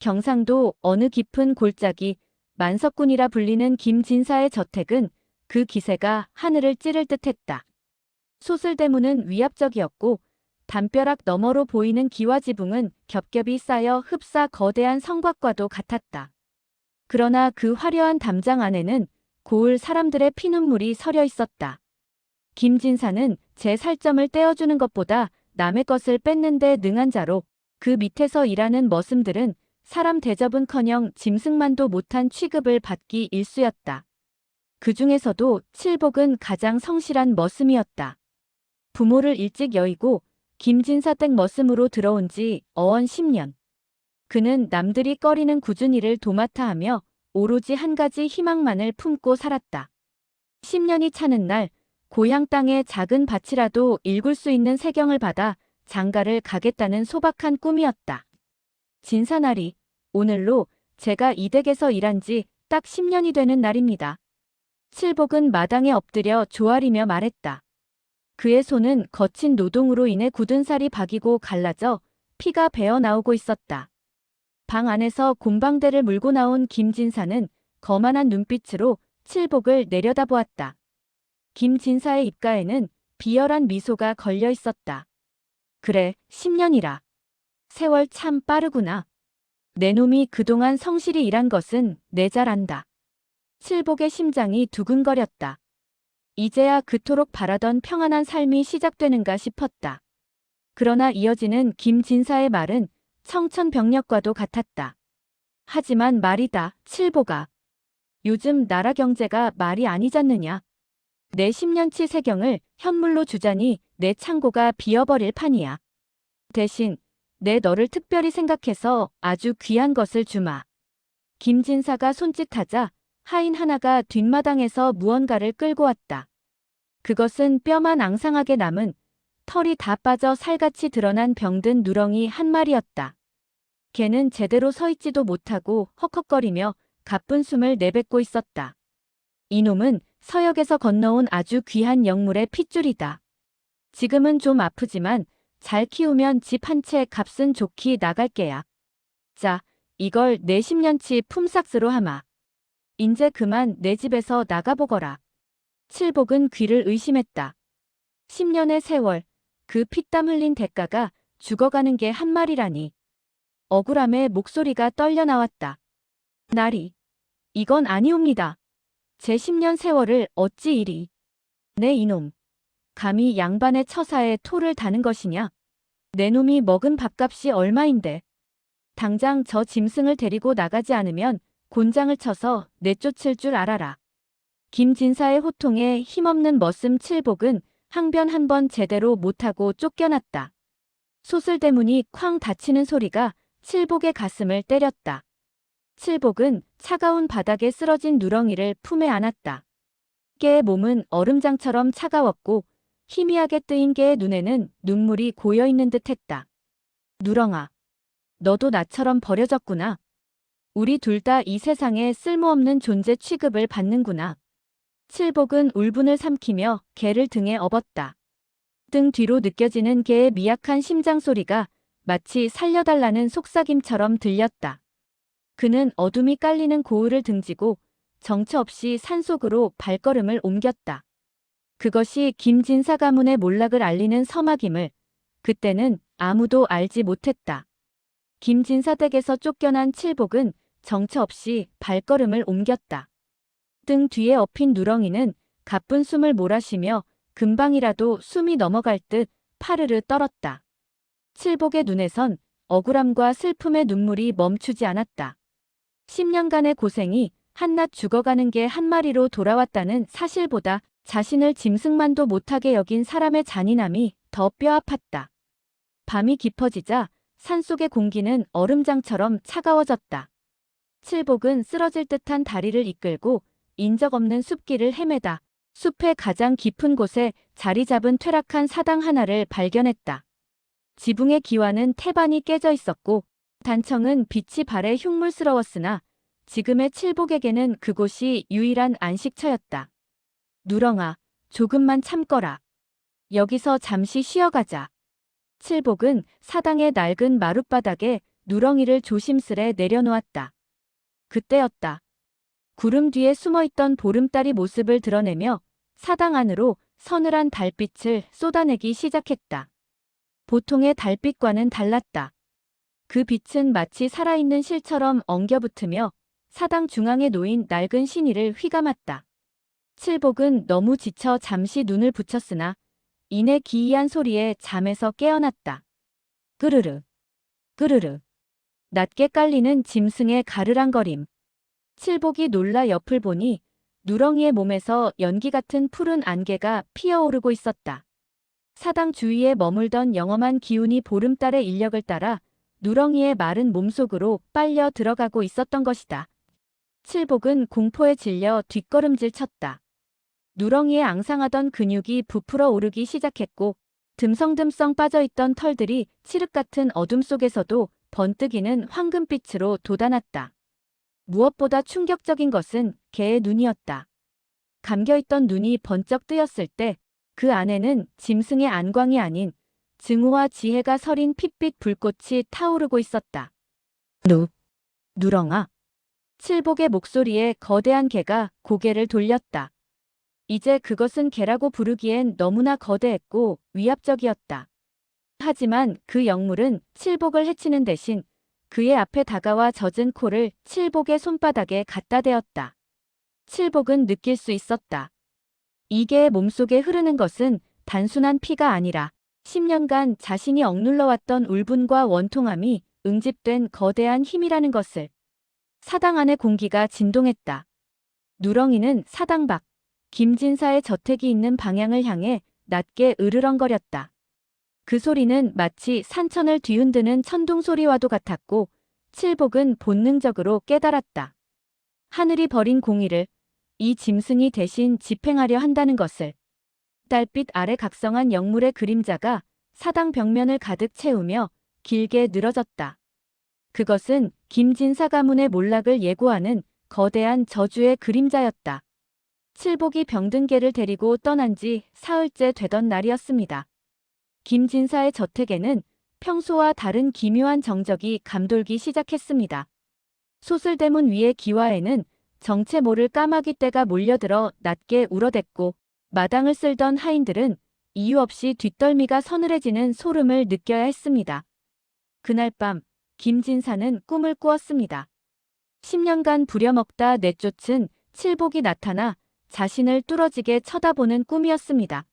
경상도 어느 깊은 골짜기 만석군이라 불리는 김진사의 저택은 그 기세가 하늘을 찌를 듯했다. 소슬대문은 위압적이었고 담벼락 너머로 보이는 기와지붕은 겹겹이 쌓여 흡사 거대한 성곽과도 같았다. 그러나 그 화려한 담장 안에는 고을 사람들의 피눈물이 서려 있었다. 김진사는 제 살점을 떼어주는 것보다 남의 것을 뺏는 데 능한 자로 그 밑에서 일하는 머슴들은 사람 대접은커녕 짐승만도 못한 취급을 받기 일쑤였다. 그 중에서도 칠복은 가장 성실한 머슴이었다. 부모를 일찍 여의고 김진사 댁 머슴으로 들어온 지 어언 10년. 그는 남들이 꺼리는 굳은 일을 도맡아 하며 오로지 한 가지 희망만을 품고 살았다. 10년이 차는 날 고향 땅에 작은 밭이라도 일굴 수 있는 세경을 받아 장가를 가겠다는 소박한 꿈이었다. 진사날이 오늘로 제가 이 댁에서 일한 지 딱 10년이 되는 날입니다. 칠복은 마당에 엎드려 조아리며 말했다. 그의 손은 거친 노동으로 인해 굳은 살이 박이고 갈라져 피가 배어 나오고 있었다. 방 안에서 곰방대를 물고 나온 김진사는 거만한 눈빛으로 칠복을 내려다보았다. 김진사의 입가에는 비열한 미소가 걸려 있었다. 그래, 10년이라. 세월 참 빠르구나. 내 놈이 그동안 성실히 일한 것은 내 잘 안다. 칠복의 심장이 두근거렸다. 이제야 그토록 바라던 평안한 삶이 시작되는가 싶었다. 그러나 이어지는 김진사의 말은 청천벽력과도 같았다. 하지만 말이다, 칠복아. 요즘 나라 경제가 말이 아니잖느냐. 내 10년치 세경을 현물로 주자니 내 창고가 비어버릴 판이야. 대신 내 너를 특별히 생각해서 아주 귀한 것을 주마. 김진사가 손짓하자 하인 하나가 뒷마당에서 무언가를 끌고 왔다. 그것은 뼈만 앙상하게 남은 털이 다 빠져 살같이 드러난 병든 누렁이 한 마리였다. 걔는 제대로 서 있지도 못하고 헉헉거리며 가쁜 숨을 내뱉고 있었다. 이놈은 서역에서 건너온 아주 귀한 영물의 핏줄이다. 지금은 좀 아프지만 잘 키우면 집 한 채 값은 좋게 나갈 게야. 자, 이걸 내 10년치 품삯으로 하마. 인제 그만 내 집에서 나가보거라. 칠복은 귀를 의심했다. 10년의 세월, 그 피땀 흘린 대가가 죽어가는 게 한 마리라니. 억울함에 목소리가 떨려 나왔다. 나리, 이건 아니옵니다. 제 10년 세월을 어찌 이리. 내 이놈. 감히 양반의 처사에 토를 다는 것이냐? 내 놈이 먹은 밥값이 얼마인데. 당장 저 짐승을 데리고 나가지 않으면 곤장을 쳐서 내쫓을 줄 알아라. 김진사의 호통에 힘없는 머슴 칠복은 항변 한 번 제대로 못하고 쫓겨났다. 소슬대문이 쾅 닫히는 소리가 칠복의 가슴을 때렸다. 칠복은 차가운 바닥에 쓰러진 누렁이를 품에 안았다. 개의 몸은 얼음장처럼 차가웠고 희미하게 뜨인 개의 눈에는 눈물이 고여있는 듯했다. 누렁아, 너도 나처럼 버려졌구나. 우리 둘 다 이 세상에 쓸모없는 존재 취급을 받는구나. 칠복은 울분을 삼키며 개를 등에 업었다. 등 뒤로 느껴지는 개의 미약한 심장 소리가 마치 살려달라는 속삭임처럼 들렸다. 그는 어둠이 깔리는 고을을 등지고 정처 없이 산속으로 발걸음을 옮겼다. 그것이 김진사 가문의 몰락을 알리는 서막임을 그때는 아무도 알지 못했다. 김진사 댁에서 쫓겨난 칠복은 정처 없이 발걸음을 옮겼다. 등 뒤에 엎인 누렁이는 가쁜 숨을 몰아쉬며 금방이라도 숨이 넘어갈 듯 파르르 떨었다. 칠복의 눈에선 억울함과 슬픔의 눈물이 멈추지 않았다. 10년간의 고생이 한낱 죽어가는 게 한 마리로 돌아왔다는 사실보다 자신을 짐승만도 못하게 여긴 사람의 잔인함이 더 뼈아팠다. 밤이 깊어지자 산속의 공기는 얼음장처럼 차가워졌다. 칠복은 쓰러질 듯한 다리를 이끌고 인적 없는 숲길을 헤매다 숲의 가장 깊은 곳에 자리 잡은 퇴락한 사당 하나를 발견했다. 지붕의 기와는 태반이 깨져 있었고 단청은 빛이 발에 흉물스러웠으나 지금의 칠복에게는 그곳이 유일한 안식처였다. 누렁아, 조금만 참거라. 여기서 잠시 쉬어가자. 칠복은 사당의 낡은 마룻바닥에 누렁이를 조심스레 내려놓았다. 그때였다. 구름 뒤에 숨어있던 보름달이 모습을 드러내며 사당 안으로 서늘한 달빛을 쏟아내기 시작했다. 보통의 달빛과는 달랐다. 그 빛은 마치 살아있는 실처럼 엉겨붙으며 사당 중앙에 놓인 낡은 신의를 휘감았다. 칠복은 너무 지쳐 잠시 눈을 붙였으나 이내 기이한 소리에 잠에서 깨어났다. ቅ르르, ቅ르르. 낮게 깔리는 짐승의 가르랑거림. 칠복이 놀라 옆을 보니 누렁이의 몸에서 연기 같은 푸른 안개가 피어오르고 있었다. 사당 주위에 머물던 영험한 기운이 보름달의 인력을 따라 누렁이의 마른 몸속으로 빨려 들어가고 있었던 것이다. 칠복은 공포에 질려 뒷걸음질 쳤다. 누렁이의 앙상하던 근육이 부풀어 오르기 시작했고 듬성듬성 빠져있던 털들이 칠흑 같은 어둠 속에서도 번뜩이는 황금빛으로 돋아났다. 무엇보다 충격적인 것은 개의 눈이었다. 감겨있던 눈이 번쩍 뜨였을 때 그 안에는 짐승의 안광이 아닌 증오와 지혜가 서린 핏빛 불꽃이 타오르고 있었다. 누렁아. 칠복의 목소리에 거대한 개가 고개를 돌렸다. 이제 그것은 개라고 부르기엔 너무나 거대했고 위압적이었다. 하지만 그 영물은 칠복을 해치는 대신 그의 앞에 다가와 젖은 코를 칠복의 손바닥에 갖다 대었다. 칠복은 느낄 수 있었다. 이 개의 몸속에 흐르는 것은 단순한 피가 아니라 10년간 자신이 억눌러왔던 울분과 원통함이 응집된 거대한 힘이라는 것을. 사당 안의 공기가 진동했다. 누렁이는 사당 밖, 김진사의 저택이 있는 방향을 향해 낮게 으르렁거렸다. 그 소리는 마치 산천을 뒤흔드는 천둥 소리와도 같았고 칠복은 본능적으로 깨달았다. 하늘이 버린 공의를 이 짐승이 대신 집행하려 한다는 것을. 달빛 아래 각성한 영물의 그림자가 사당 벽면을 가득 채우며 길게 늘어졌다. 그것은 김진사 가문의 몰락을 예고하는 거대한 저주의 그림자였다. 칠복이 병든개를 데리고 떠난 지 사흘째 되던 날이었습니다. 김진사의 저택에는 평소와 다른 기묘한 정적이 감돌기 시작했습니다. 소슬대문 위의 기와에는 정체 모를 까마귀 떼가 몰려들어 낮게 울어댔고 마당을 쓸던 하인들은 이유 없이 뒷덜미가 서늘해지는 소름을 느껴야 했습니다. 그날 밤 김진사는 꿈을 꾸었습니다. 10년간 부려먹다 내쫓은 칠복이 나타나 자신을 뚫어지게 쳐다보는 꿈이었습니다.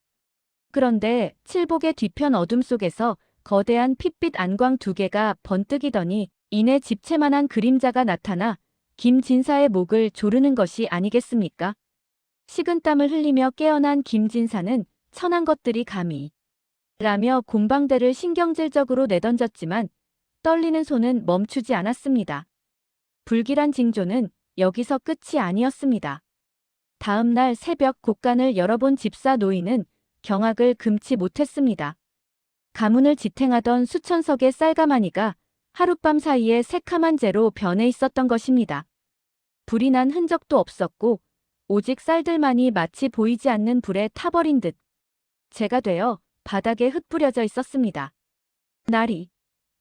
그런데 칠복의 뒤편 어둠 속에서 거대한 핏빛 안광 두 개가 번뜩이더니 이내 집채만한 그림자가 나타나 김진사의 목을 조르는 것이 아니겠습니까? 식은땀을 흘리며 깨어난 김진사는 천한 것들이 감히 라며 곰방대를 신경질적으로 내던졌지만 떨리는 손은 멈추지 않았습니다. 불길한 징조는 여기서 끝이 아니었습니다. 다음 날 새벽 곳간을 열어본 집사 노인은 경악을 금치 못했습니다. 가문을 지탱하던 수천 석의 쌀가마니가 하룻밤 사이에 새카만 재로 변해 있었던 것입니다. 불이 난 흔적도 없었고 오직 쌀들만이 마치 보이지 않는 불에 타버린 듯 재가 되어 바닥에 흩뿌려져 있었습니다. 날이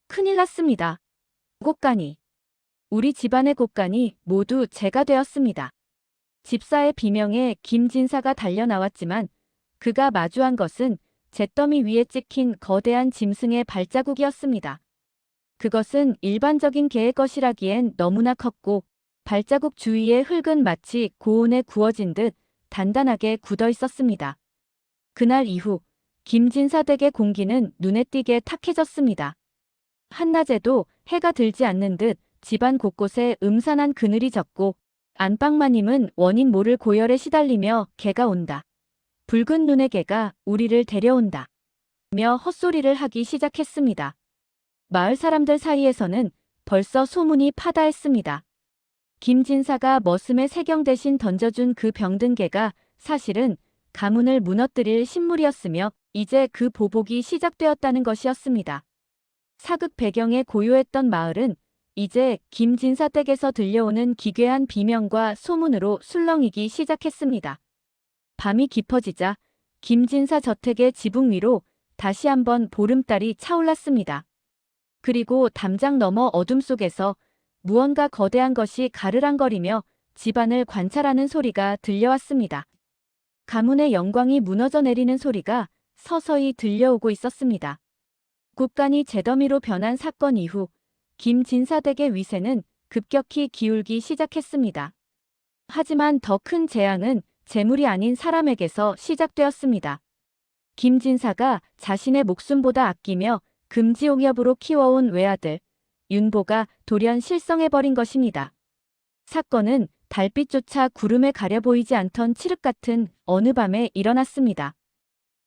큰일 났습니다. 곳간이 우리 집안의 곳간이 모두 재가 되었습니다. 집사의 비명에 김진사가 달려나왔지만 그가 마주한 것은 잿더미 위에 찍힌 거대한 짐승의 발자국이었습니다. 그것은 일반적인 개의 것이라기엔 너무나 컸고 발자국 주위의 흙은 마치 고온에 구워진 듯 단단하게 굳어 있었습니다. 그날 이후 김진사 댁의 공기는 눈에 띄게 탁해졌습니다. 한낮에도 해가 들지 않는 듯 집안 곳곳에 음산한 그늘이 졌고 안방마님은 원인 모를 고열에 시달리며 개가 온다. 붉은 눈의 개가 우리를 데려온다. 며 헛소리를 하기 시작했습니다. 마을 사람들 사이에서는 벌써 소문이 파다했습니다. 김진사가 머슴의 세경 대신 던져준 그 병든 개가 사실은 가문을 무너뜨릴 신물이었으며 이제 그 보복이 시작되었다는 것이었습니다. 사극 배경에 고요했던 마을은 이제 김진사 댁에서 들려오는 기괴한 비명과 소문으로 술렁이기 시작했습니다. 밤이 깊어지자 김진사 저택의 지붕 위로 다시 한번 보름달이 차올랐습니다. 그리고 담장 너머 어둠 속에서 무언가 거대한 것이 가르랑거리며 집안을 관찰하는 소리가 들려왔습니다. 가문의 영광이 무너져 내리는 소리가 서서히 들려오고 있었습니다. 국간이 잿더미로 변한 사건 이후 김진사 댁의 위세는 급격히 기울기 시작했습니다. 하지만 더 큰 재앙은 재물이 아닌 사람에게서 시작되었습니다. 김진사가 자신의 목숨보다 아끼며 금지옥엽으로 키워온 외아들 윤보가 돌연 실성해버린 것입니다. 사건은 달빛조차 구름에 가려 보이지 않던 칠흑 같은 어느 밤에 일어났습니다.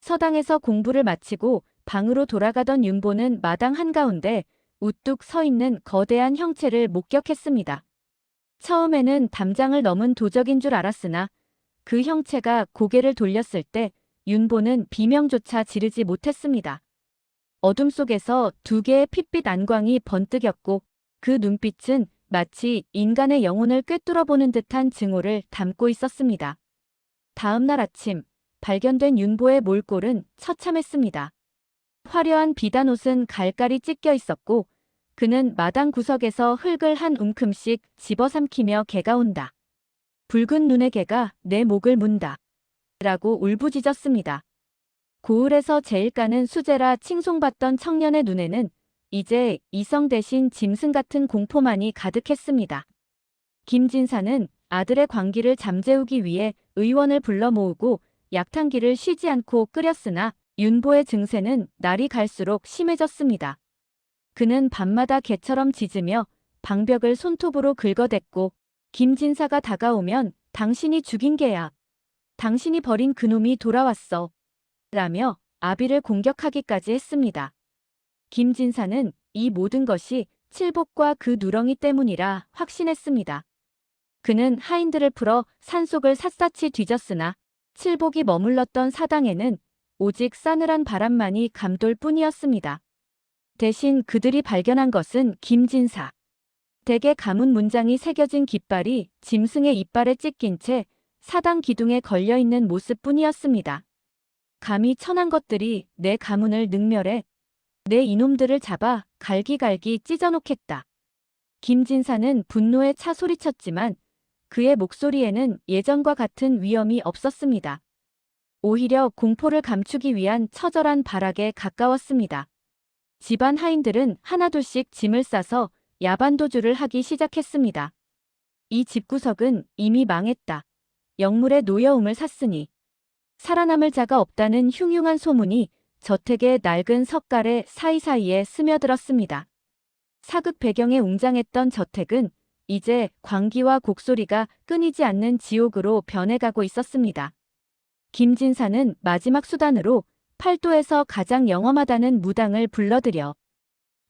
서당에서 공부를 마치고 방으로 돌아가던 윤보는 마당 한가운데 우뚝 서 있는 거대한 형체를 목격했습니다. 처음에는 담장을 넘은 도적인 줄 알았으나 그 형체가 고개를 돌렸을 때 윤보는 비명조차 지르지 못했습니다. 어둠 속에서 두 개의 핏빛 안광이 번뜩였고 그 눈빛은 마치 인간의 영혼을 꿰뚫어보는 듯한 증오를 담고 있었습니다. 다음 날 아침 발견된 윤보의 몰골은 처참했습니다. 화려한 비단 옷은 갈갈이 찢겨 있었고 그는 마당 구석에서 흙을 한 움큼씩 집어삼키며 개가 온다. 붉은 눈의 개가 내 목을 문다. 라고 울부짖었습니다. 고을에서 제일 까는 수재라 칭송받던 청년의 눈에는 이제 이성 대신 짐승 같은 공포만이 가득했습니다. 김진사는 아들의 광기를 잠재우기 위해 의원을 불러 모으고 약탕기를 쉬지 않고 끓였으나 윤보의 증세는 날이 갈수록 심해졌습니다. 그는 밤마다 개처럼 짖으며 방벽을 손톱으로 긁어댔고 김진사가 다가오면 당신이 죽인 개야. 당신이 버린 그놈이 돌아왔어. 라며 아비를 공격하기까지 했습니다. 김진사는 이 모든 것이 칠복과 그 누렁이 때문이라 확신했습니다. 그는 하인들을 풀어 산속을 샅샅이 뒤졌으나 칠복이 머물렀던 사당에는 오직 싸늘한 바람만이 감돌 뿐이었습니다. 대신 그들이 발견한 것은 김진사 댁의 가문 문장이 새겨진 깃발이 짐승의 이빨에 찢긴 채 사당 기둥에 걸려있는 모습뿐이었습니다. 감히 천한 것들이 내 가문을 능멸해 내 이놈들을 잡아 갈기갈기 찢어놓겠다. 김진사는 분노에 차 소리쳤지만 그의 목소리에는 예전과 같은 위엄이 없었습니다. 오히려 공포를 감추기 위한 처절한 발악에 가까웠습니다. 집안 하인들은 하나둘씩 짐을 싸서 야반도주를 하기 시작했습니다. 이 집구석은 이미 망했다. 영물의 노여움을 샀으니 살아남을 자가 없다는 흉흉한 소문이 저택의 낡은 석갈의 사이사이에 스며들었습니다. 사극 배경에 웅장했던 저택은 이제 광기와 곡소리가 끊이지 않는 지옥으로 변해가고 있었습니다. 김진사는 마지막 수단으로 팔도에서 가장 영험하다는 무당을 불러들여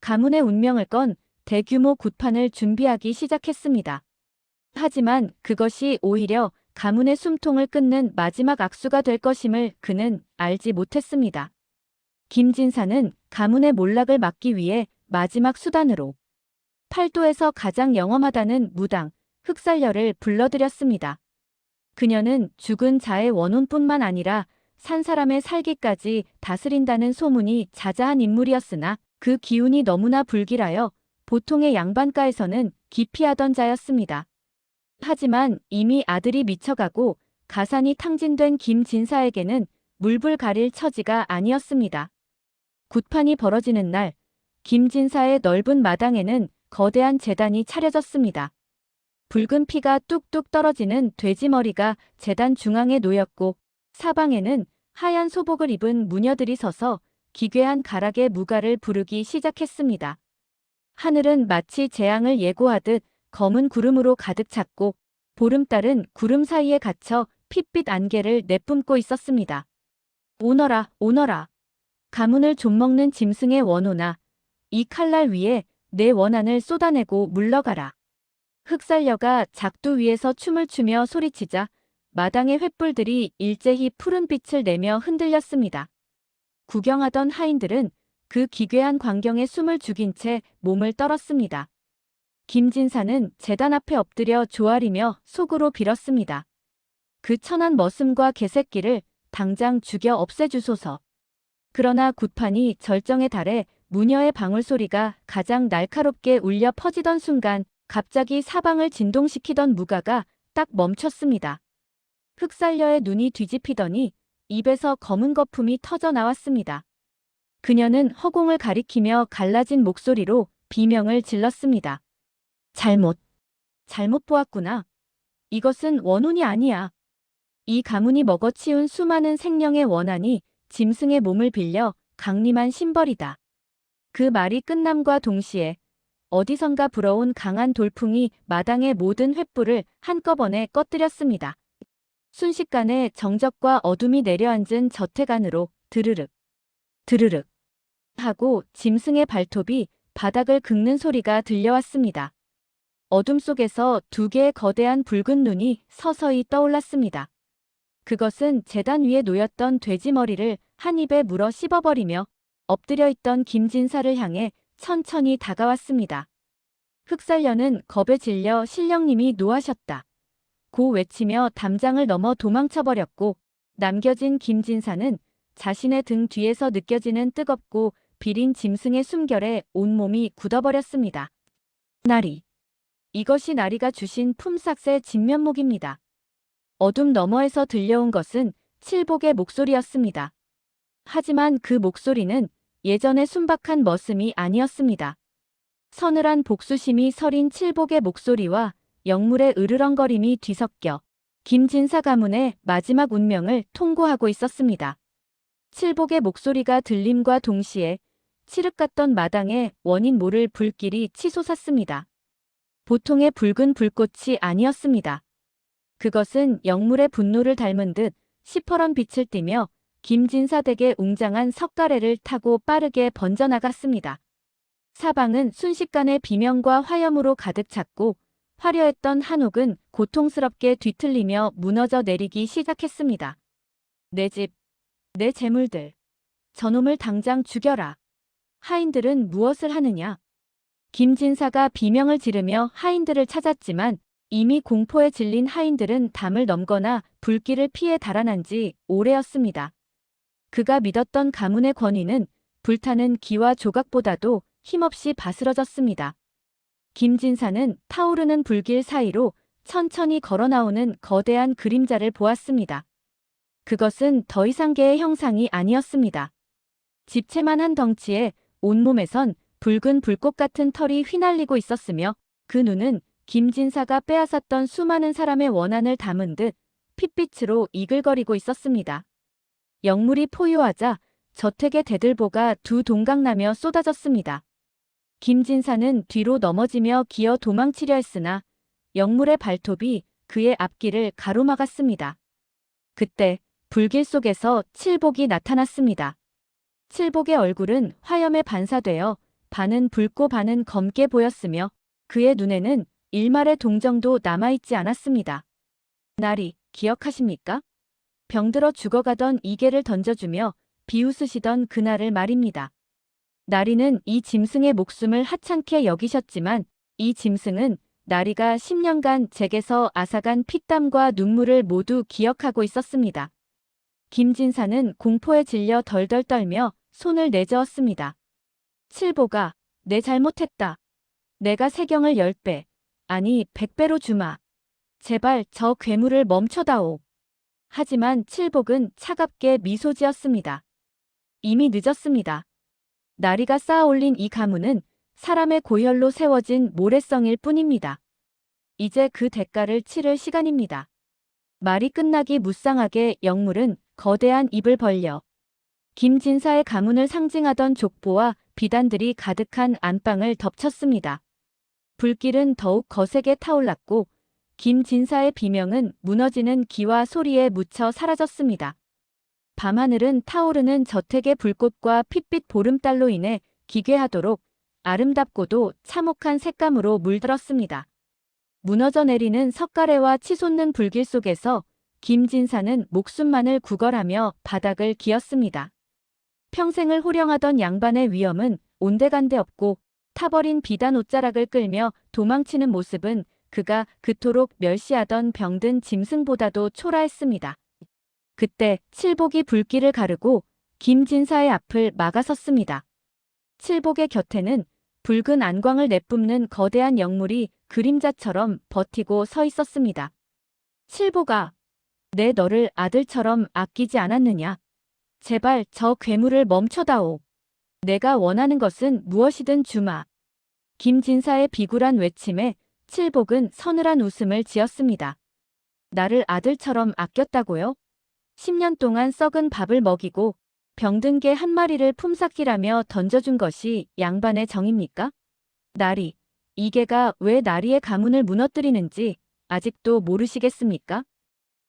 가문의 운명을 건 대규모 굿판을 준비하기 시작했습니다. 하지만 그것이 오히려 가문의 숨통을 끊는 마지막 악수가 될 것임을 그는 알지 못했습니다. 김진사는 가문의 몰락을 막기 위해 마지막 수단으로 팔도에서 가장 영험하다는 무당 흑살녀를 불러들였습니다. 그녀는 죽은 자의 원혼뿐만 아니라 산 사람의 살기까지 다스린다는 소문이 자자한 인물이었으나 그 기운이 너무나 불길하여 보통의 양반가에서는 기피하던 자였습니다. 하지만 이미 아들이 미쳐가고 가산이 탕진된 김진사에게는 물불 가릴 처지가 아니었습니다. 굿판이 벌어지는 날 김진사의 넓은 마당에는 거대한 제단이 차려졌습니다. 붉은 피가 뚝뚝 떨어지는 돼지머리가 제단 중앙에 놓였고 사방에는 하얀 소복을 입은 무녀들이 서서 기괴한 가락의 무가를 부르기 시작했습니다. 하늘은 마치 재앙을 예고하듯 검은 구름으로 가득 찼고 보름달은 구름 사이에 갇혀 핏빛 안개를 내뿜고 있었습니다. 오너라, 오너라. 가문을 좀먹는 짐승의 원호나 이 칼날 위에 내 원한을 쏟아내고 물러가라. 흑살녀가 작두 위에서 춤을 추며 소리치자 마당의 횃불들이 일제히 푸른 빛을 내며 흔들렸습니다. 구경하던 하인들은 그 기괴한 광경에 숨을 죽인 채 몸을 떨었습니다. 김진사는 제단 앞에 엎드려 조아리며 속으로 빌었습니다. 그 천한 머슴과 개새끼를 당장 죽여 없애주소서. 그러나 굿판이 절정에 달해 무녀의 방울 소리가 가장 날카롭게 울려 퍼지던 순간 갑자기 사방을 진동시키던 무가가 딱 멈췄습니다. 흑살녀의 눈이 뒤집히더니 입에서 검은 거품이 터져 나왔습니다. 그녀는 허공을 가리키며 갈라진 목소리로 비명을 질렀습니다. 잘못 보았구나. 이것은 원혼이 아니야. 이 가문이 먹어치운 수많은 생명의 원한이 짐승의 몸을 빌려 강림한 심벌이다. 그 말이 끝남과 동시에 어디선가 불어온 강한 돌풍이 마당의 모든 횃불을 한꺼번에 꺼뜨렸습니다. 순식간에 정적과 어둠이 내려앉은 저택 안으로 드르륵, 드르륵 하고 짐승의 발톱이 바닥을 긁는 소리가 들려왔습니다. 어둠 속에서 두 개의 거대한 붉은 눈이 서서히 떠올랐습니다. 그것은 제단 위에 놓였던 돼지 머리를 한 입에 물어 씹어버리며 엎드려 있던 김진사를 향해 천천히 다가왔습니다. 흑살녀는 겁에 질려 신령님이 노하셨다. 고 외치며 담장을 넘어 도망쳐버렸고 남겨진 김진사는 자신의 등 뒤에서 느껴지는 뜨겁고 비린 짐승의 숨결에 온몸이 굳어버렸습니다. 나리. 이것이 나리가 주신 품삯의 진면목입니다. 어둠 너머에서 들려온 것은 칠복의 목소리였습니다. 하지만 그 목소리는 예전의 순박한 머슴이 아니었습니다. 서늘한 복수심이 서린 칠복의 목소리와 영물의 으르렁거림이 뒤섞여 김진사 가문의 마지막 운명을 통고하고 있었습니다. 칠복의 목소리가 들림과 동시에 칠흑 같던 마당에 원인 모를 불길이 치솟았습니다. 보통의 붉은 불꽃이 아니었습니다. 그것은 영물의 분노를 닮은 듯 시퍼런 빛을 띠며 김진사 댁의 웅장한 석가래를 타고 빠르게 번져나갔습니다. 사방은 순식간에 비명과 화염으로 가득 찼고 화려했던 한옥은 고통스럽게 뒤틀리며 무너져 내리기 시작했습니다. 내 집, 내 재물들, 저놈을 당장 죽여라. 하인들은 무엇을 하느냐? 김진사가 비명을 지르며 하인들을 찾았지만 이미 공포에 질린 하인들은 담을 넘거나 불길을 피해 달아난 지 오래였습니다. 그가 믿었던 가문의 권위는 불타는 기와 조각보다도 힘없이 바스러졌습니다. 김진사는 타오르는 불길 사이로 천천히 걸어나오는 거대한 그림자를 보았습니다. 그것은 더 이상 개의 형상이 아니었습니다. 집채만한 덩치에 온몸에선 붉은 불꽃 같은 털이 휘날리고 있었으며 그 눈은 김진사가 빼앗았던 수많은 사람의 원한을 담은 듯 핏빛으로 이글거리고 있었습니다. 영물이 포효하자 저택의 대들보가 두 동강나며 쏟아졌습니다. 김진사는 뒤로 넘어지며 기어 도망치려 했으나 영물의 발톱이 그의 앞길을 가로막았습니다. 그때 불길 속에서 칠복이 나타났습니다. 칠복의 얼굴은 화염에 반사되어 반은 붉고 반은 검게 보였으며 그의 눈에는 일말의 동정도 남아있지 않았습니다. 나리, 기억하십니까? 병들어 죽어가던 이계를 던져주며 비웃으시던 그날을 말입니다. 나리는 이 짐승의 목숨을 하찮게 여기셨지만 이 짐승은 나리가 10년간 잭에서 앗아간 피땀과 눈물을 모두 기억하고 있었습니다. 김진사는 공포에 질려 덜덜 떨며 손을 내저었습니다. 칠보가, 내 잘못했다. 내가 세경을 10배, 아니 100배로 주마. 제발 저 괴물을 멈춰다오. 하지만 칠복은 차갑게 미소 지었습니다. 이미 늦었습니다. 나리가 쌓아올린 이 가문은 사람의 고혈로 세워진 모래성일 뿐입니다. 이제 그 대가를 치를 시간입니다. 말이 끝나기 무쌍하게 영물은 거대한 입을 벌려 김진사의 가문을 상징하던 족보와 비단들이 가득한 안방을 덮쳤습니다. 불길은 더욱 거세게 타올랐고 김진사의 비명은 무너지는 기와 소리에 묻혀 사라졌습니다. 밤하늘은 타오르는 저택의 불꽃과 핏빛 보름달로 인해 기괴하도록 아름답고도 참혹한 색감으로 물들었습니다. 무너져 내리는 석가래와 치솟는 불길 속에서 김진사는 목숨만을 구걸하며 바닥을 기었습니다. 평생을 호령하던 양반의 위엄은 온데간데 없고 타버린 비단 옷자락을 끌며 도망치는 모습은 그가 그토록 멸시하던 병든 짐승보다도 초라했습니다. 그때 칠복이 불길을 가르고 김진사의 앞을 막아섰습니다. 칠복의 곁에는 붉은 안광을 내뿜는 거대한 영물이 그림자처럼 버티고 서 있었습니다. 칠복아, 내 너를 아들처럼 아끼지 않았느냐? 제발 저 괴물을 멈춰다오. 내가 원하는 것은 무엇이든 주마. 김진사의 비굴한 외침에 칠복은 서늘한 웃음을 지었습니다. 나를 아들처럼 아꼈다고요? 10년 동안 썩은 밥을 먹이고 병든 개 한 마리를 품삯기라며 던져준 것이 양반의 정입니까? 나리, 이 개가 왜 나리의 가문을 무너뜨리는지 아직도 모르시겠습니까?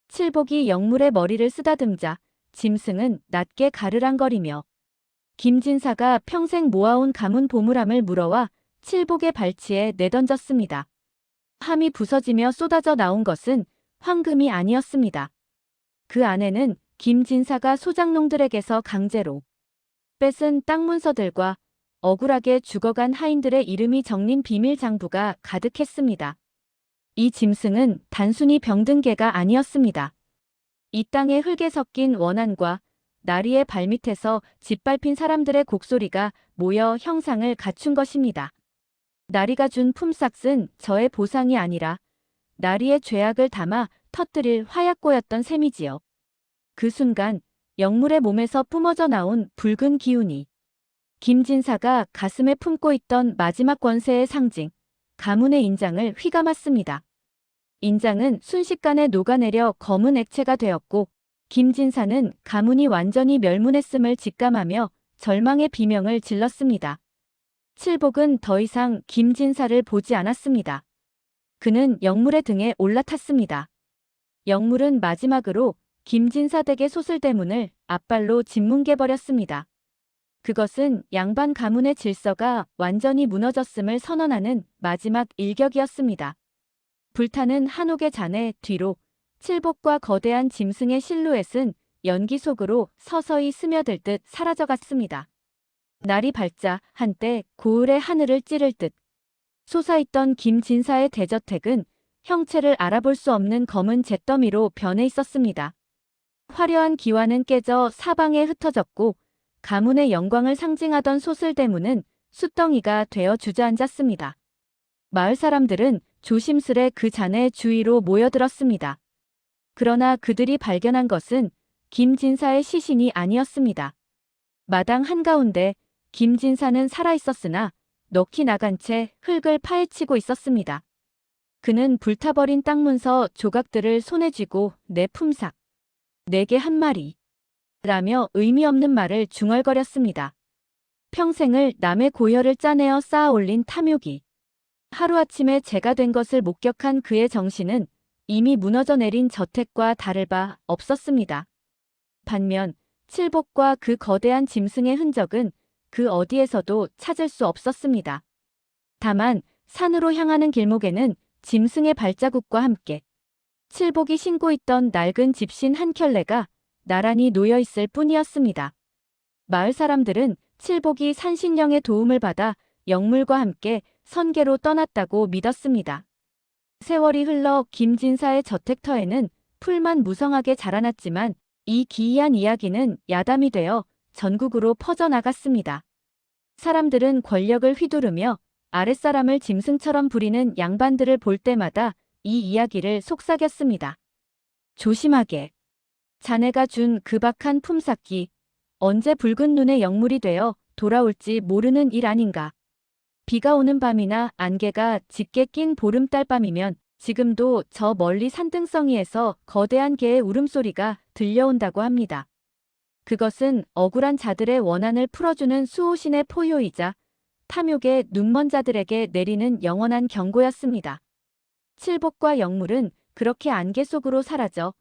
칠복이 영물의 머리를 쓰다듬자 짐승은 낮게 가르랑거리며 김진사가 평생 모아온 가문 보물함을 물어와 칠복의 발치에 내던졌습니다. 함이 부서지며 쏟아져 나온 것은 황금이 아니었습니다. 그 안에는 김진사가 소장농들에게서 강제로 뺏은 땅 문서들과 억울하게 죽어간 하인들의 이름이 적린 비밀 장부가 가득했습니다. 이 짐승은 단순히 병든 개가 아니었습니다. 이 땅의 흙에 섞인 원한과 나리의 발밑에서 짓밟힌 사람들의 곡소리가 모여 형상을 갖춘 것입니다. 나리가 준 품삯은 저의 보상이 아니라 나리의 죄악을 담아 터뜨릴 화약고였던 셈이지요. 그 순간 영물의 몸에서 뿜어져 나온 붉은 기운이 김진사가 가슴에 품고 있던 마지막 권세의 상징, 가문의 인장을 휘감았습니다. 인장은 순식간에 녹아내려 검은 액체가 되었고 김진사는 가문이 완전히 멸문했음을 직감하며 절망의 비명을 질렀습니다. 칠복은 더 이상 김진사를 보지 않았습니다. 그는 영물의 등에 올라탔습니다. 영물은 마지막으로 김진사 댁의 소슬대문을 앞발로 짓뭉개버렸습니다. 그것은 양반 가문의 질서가 완전히 무너졌음을 선언하는 마지막 일격이었습니다. 불타는 한옥의 잔해 뒤로 칠복과 거대한 짐승의 실루엣은 연기 속으로 서서히 스며들 듯 사라져갔습니다. 날이 밝자 한때 고을의 하늘을 찌를 듯 솟아있던 김진사의 대저택은 형체를 알아볼 수 없는 검은 잿더미로 변해 있었습니다. 화려한 기와는 깨져 사방에 흩어졌고 가문의 영광을 상징하던 소슬대문은 숫덩이가 되어 주저앉았습니다. 마을 사람들은 조심스레 그 잔해 주위로 모여들었습니다. 그러나 그들이 발견한 것은 김진사의 시신이 아니었습니다. 마당 한가운데 김진사는 살아있었으나 넋이 나간 채 흙을 파헤치고 있었습니다. 그는 불타버린 땅 문서 조각들을 손에 쥐고 내 품삯, 내게 한 마리 라며 의미 없는 말을 중얼거렸습니다. 평생을 남의 고혈을 짜내어 쌓아 올린 탐욕이 하루아침에 재가 된 것을 목격한 그의 정신은 이미 무너져 내린 저택과 다를 바 없었습니다. 반면 칠복과 그 거대한 짐승의 흔적은 그 어디에서도 찾을 수 없었습니다. 다만 산으로 향하는 길목에는 짐승의 발자국과 함께 칠복이 신고 있던 낡은 집신 한 켤레가 나란히 놓여 있을 뿐이었습니다. 마을 사람들은 칠복이 산신령의 도움을 받아 영물과 함께 선계로 떠났다고 믿었습니다. 세월이 흘러 김진사의 저택터에는 풀만 무성하게 자라났지만 이 기이한 이야기는 야담이 되어 전국으로 퍼져나갔습니다. 사람들은 권력을 휘두르며 아랫사람을 짐승처럼 부리는 양반들을 볼 때마다 이 이야기를 속삭였습니다. 조심하게. 자네가 준 급박한 품삯기, 언제 붉은 눈의 영물이 되어 돌아올지 모르는 일 아닌가. 비가 오는 밤이나 안개가 짙게 낀 보름달 밤이면 지금도 저 멀리 산등성이에서 거대한 개의 울음소리가 들려온다고 합니다. 그것은 억울한 자들의 원한을 풀어주는 수호신의 포효이자 탐욕의 눈먼 자들에게 내리는 영원한 경고였습니다. 칠복과 영물은 그렇게 안개 속으로 사라져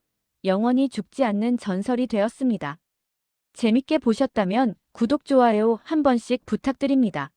영원히 죽지 않는 전설이 되었습니다. 재밌게 보셨다면 구독, 좋아요 한 번씩 부탁드립니다.